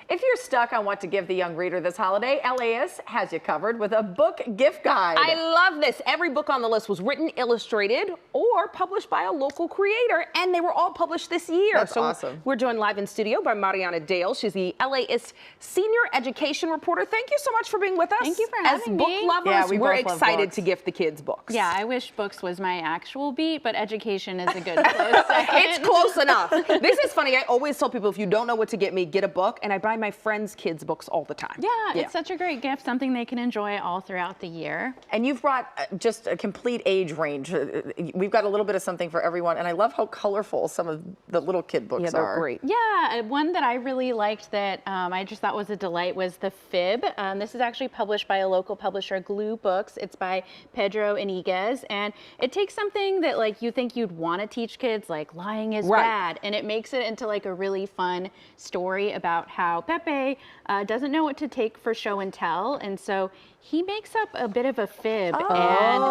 If you're stuck on what to give the young reader this holiday, LAist has you covered with a book gift guide. I love this. Every book on the list was written, illustrated, or published by a local creator, and they were all published this year. That's awesome. We're joined live in studio by Mariana Dale. She's the LAist senior education reporter. Thank you so much for being with us. Thank you for having me. me. As book lovers, Yeah, we we're both love excited books. to gift the kids books. Yeah, I wish books was my actual beat, but education is a good close second. It's close enough. This is funny. I always tell people, if you don't know what to get me, get a book, and I buy my friends' kids' books all the time. Yeah, it's such a great gift, something they can enjoy all throughout the year. And you've brought just a complete age range. We've got a little bit of something for everyone, and I love how colorful some of the little kid books they're are. great. Yeah, one that I really liked that I just thought was a delight was The Fib. This is actually published by a local publisher, Glue Books. It's by Pedro Iniguez, and it takes something that like you think you'd want to teach kids, like lying is bad, and it makes it into like a really fun story about how Pepe doesn't know what to take for show and tell, and so he makes up a bit of a fib, and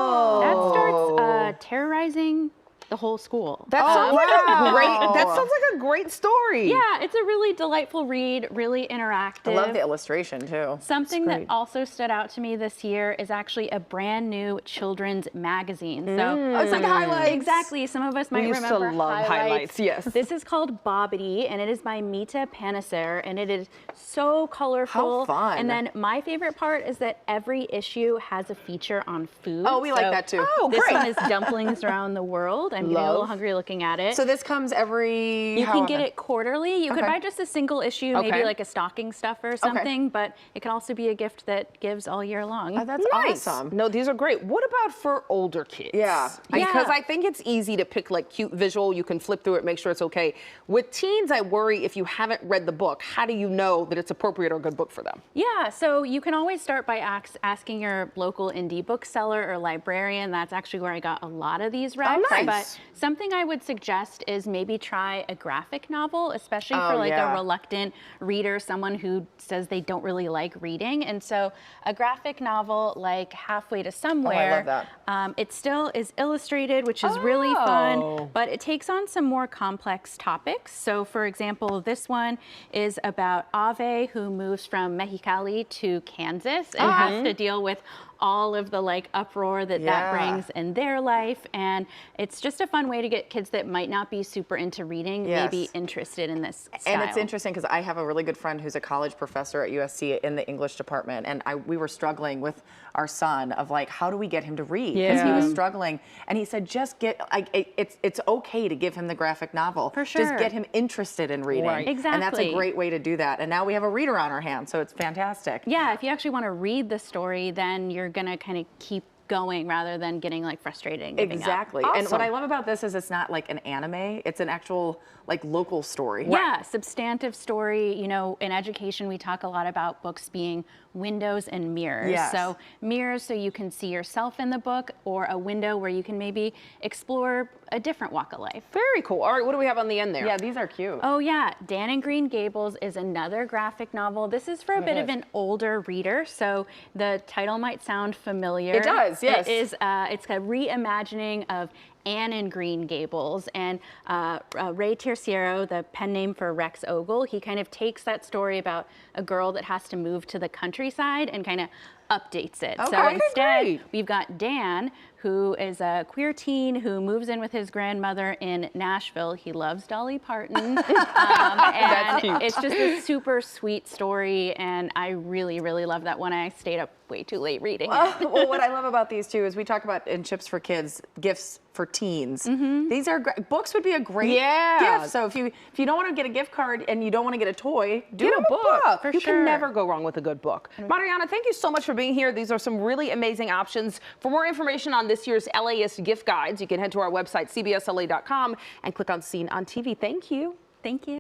that starts terrorizing the whole school. That sounds like a great story. Yeah, it's a really delightful read, really interactive. I love the illustration too. Something that also stood out to me this year is actually a brand new children's magazine. So it's like highlights. Exactly. Some of us might used remember to love highlights. Yes. This is called Bobbity, and it is by Mita Panaser, and it is so colorful. How fun. And then my favorite part is that every issue has a feature on food. Oh, we like that too. Oh, This great. one is dumplings around the world. I'm getting a little hungry looking at it. So this comes every... You can get it quarterly. You could buy just a single issue, maybe like a stocking stuffer or something, but it can also be a gift that gives all year long. Oh, that's awesome. No, these are great. What about for older kids? Yeah. Because I think it's easy to pick like cute visual. You can flip through it, make sure it's okay. With teens, I worry if you haven't read the book, how do you know that it's appropriate or a good book for them? Yeah, so you can always start by asking your local indie bookseller or librarian. That's actually where I got a lot of these recs. Nice. But something I would suggest is maybe try a graphic novel, especially for like a reluctant reader, someone who says they don't really like reading. And so a graphic novel like Halfway to Somewhere, I love that. It still is illustrated, which is really fun, but it takes on some more complex topics. So for example, this one is about Ave, who moves from Mexicali to Kansas and has to deal with all of the like uproar that that brings in their life, and it's just a fun way to get kids that might not be super into reading maybe interested in this style. And it's interesting because I have a really good friend who's a college professor at USC in the English department, and we were struggling with our son of like, how do we get him to read? Because he was struggling, and he said, just get like it's okay to give him the graphic novel. For sure. Just get him interested in reading. Right. Exactly. And that's a great way to do that. And now we have a reader on our hands, so it's fantastic. Yeah, if you actually want to read the story, then you're gonna kind of keep going rather than getting like frustrated and giving up. And what I love about this is it's not like an anime, it's an actual like local story. Yeah, substantive story. You know, in education, we talk a lot about books being windows and mirrors. Yes. So mirrors so you can see yourself in the book, or a window where you can maybe explore a different walk of life. Very cool. All right, what do we have on the end there? Yeah, these are cute. Oh yeah, Dan in Green Gables is another graphic novel. This is for a bit of an older reader, so the title might sound familiar. It does, yes. It is, it's a reimagining of Anne in Green Gables, and Ray Terciero, the pen name for Rex Ogle, he kind of takes that story about a girl that has to move to the countryside and kind of updates it. So instead, we've got Dan, who is a queer teen who moves in with his grandmother in Nashville. He loves Dolly Parton. And it's just a super sweet story, and I really, really love that one. I stayed up way too late reading it. Well, what I love about these two is we talk about in Chips for Kids, gifts for teens. These are books would be a great gift. So if you don't want to get a gift card and you don't want to get a toy, get a book. You can never go wrong with a good book. Mariana, thank you so much for being here. These are some really amazing options. For more information on this year's LAist gift guides, you can head to our website, cbsla.com, and click on Seen on TV. Thank you. Thank you.